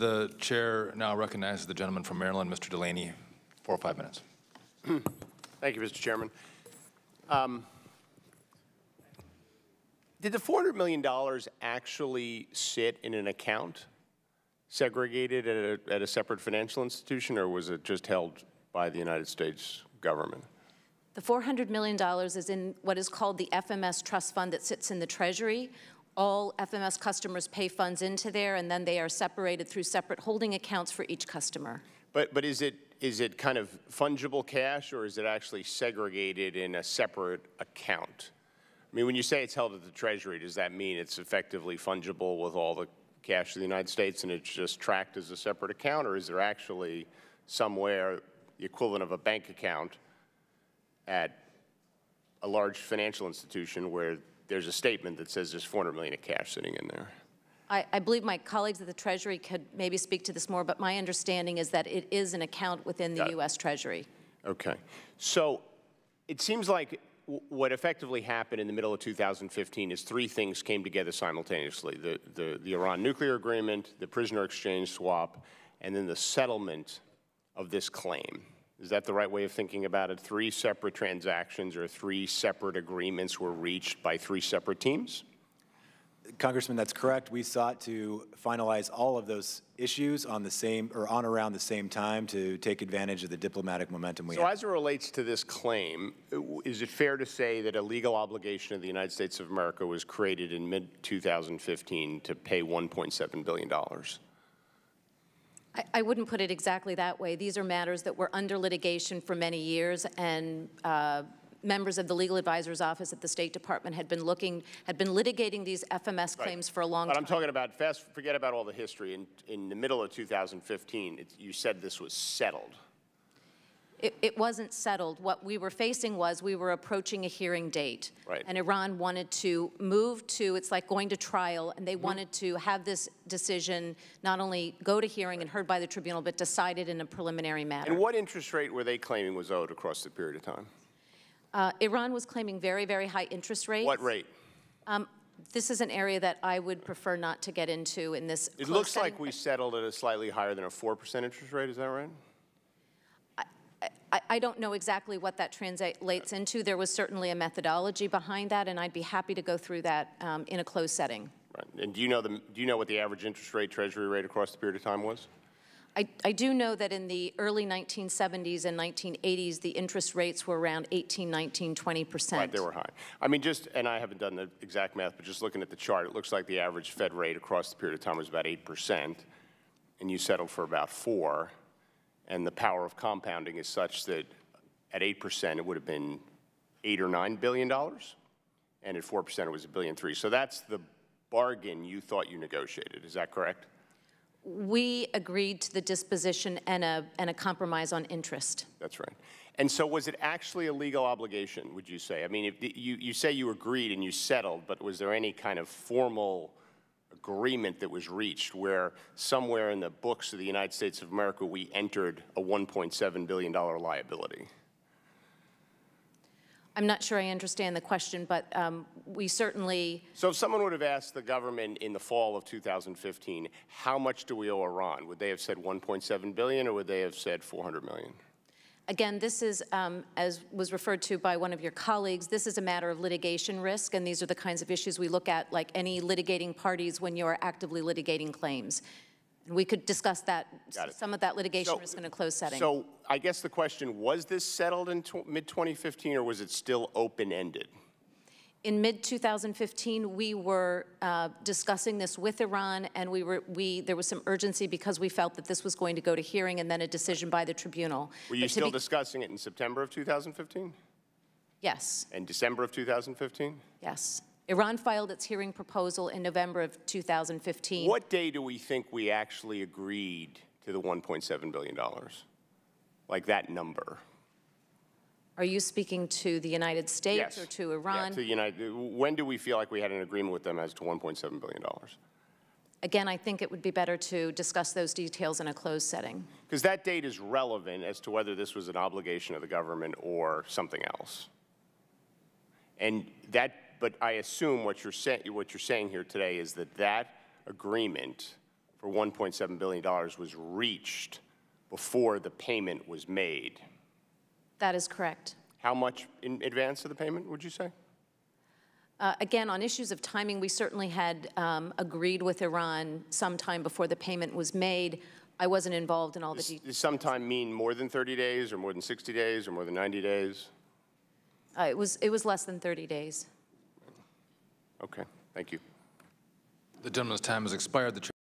The chair now recognizes the gentleman from Maryland, Mr. Delaney, 4 or 5 minutes. Thank you, Mr. Chairman. Did the $400 million actually sit in an account segregated at a separate financial institution, or was it just held by the United States government? The $400 million is in what is called the FMS trust fund that sits in the Treasury. All FMS customers pay funds into there, and then they are separated through separate holding accounts for each customer. But is it kind of fungible cash, or is it actually segregated in a separate account? I mean, when you say it's held at the Treasury, does that mean it's effectively fungible with all the cash of the United States and it's just tracked as a separate account, or is there actually somewhere the equivalent of a bank account at a large financial institution where there's a statement that says there's $400 million of cash sitting in there? I believe my colleagues at the Treasury could maybe speak to this more, but my understanding is that it is an account within the U.S. Treasury. Okay. So it seems like what effectively happened in the middle of 2015 is 3 things came together simultaneously: the Iran nuclear agreement, the prisoner exchange swap, and then the settlement of this claim. Is that the right way of thinking about it? 3 separate transactions or 3 separate agreements were reached by 3 separate teams? Congressman, that's correct. We sought to finalize all of those issues on the same, or on around the same time, to take advantage of the diplomatic momentum we have. So as it relates to this claim, is it fair to say that a legal obligation of the United States of America was created in mid-2015 to pay $1.7 billion? I wouldn't put it exactly that way. These are matters that were under litigation for many years, and members of the legal advisor's office at the State Department had been litigating these FMS claims for a long time. But I'm talking about, forget about all the history. In the middle of 2015, you said this was settled. It wasn't settled. What we were facing was we were approaching a hearing date. Right. And Iran wanted to move to, it's like going to trial, and they wanted to have this decision not only go to hearing and heard by the tribunal, but decided in a preliminary matter. And what interest rate were they claiming was owed across the period of time? Iran was claiming very, very high interest rates. What rate? This is an area that I would prefer not to get into in this. It looks like we settled at a slightly higher than a 4% interest rate. Is that right? I don't know exactly what that translates into. There was certainly a methodology behind that, and I'd be happy to go through that in a closed setting. Right. And do you know what the average interest rate, Treasury rate across the period of time was? I do know that in the early 1970s and 1980s, the interest rates were around 18, 19, 20%. Right, they were high. I mean, and I haven't done the exact math, but just looking at the chart, it looks like the average Fed rate across the period of time was about 8%, and you settled for about 4%. And the power of compounding is such that at 8%, it would have been $8 or $9 billion, and at 4%, it was $1.3 billion. So that's the bargain you thought you negotiated. Is that correct? We agreed to the disposition and a compromise on interest. That's right. And so was it actually a legal obligation, would you say? I mean, you say you agreed and you settled, but was there any kind of formal agreement that was reached where somewhere in the books of the United States of America we entered a $1.7 billion liability? I'm not sure I understand the question, but we certainly... So if someone would have asked the government in the fall of 2015, how much do we owe Iran? Would they have said $1.7 billion, or would they have said $400 million? Again, this is, as was referred to by one of your colleagues, this is a matter of litigation risk, and these are the kinds of issues we look at like any litigating parties when you're actively litigating claims. And we could discuss that, some of that litigation risk in a closed setting. So I guess the question, was this settled in mid-2015, or was it still open-ended? In mid-2015, we were discussing this with Iran, and there was some urgency because we felt that this was going to go to hearing and then a decision by the tribunal. Were you still discussing it in September of 2015? Yes. And December of 2015? Yes. Iran filed its hearing proposal in November of 2015. What day do we think we actually agreed to the $1.7 billion? Like that number? Are you speaking to the United States or to Iran? Yeah, when do we feel like we had an agreement with them as to $1.7 billion? Again, I think it would be better to discuss those details in a closed setting. Because that date is relevant as to whether this was an obligation of the government or something else. And but I assume what you're saying here today is that that agreement for $1.7 billion was reached before the payment was made. That is correct. How much in advance of the payment, would you say? Again, on issues of timing, we certainly had agreed with Iran sometime before the payment was made. I wasn't involved in all the details. Does sometime mean more than 30 days, or more than 60 days, or more than 90 days? It was less than 30 days. Okay, thank you. The gentleman's time has expired. The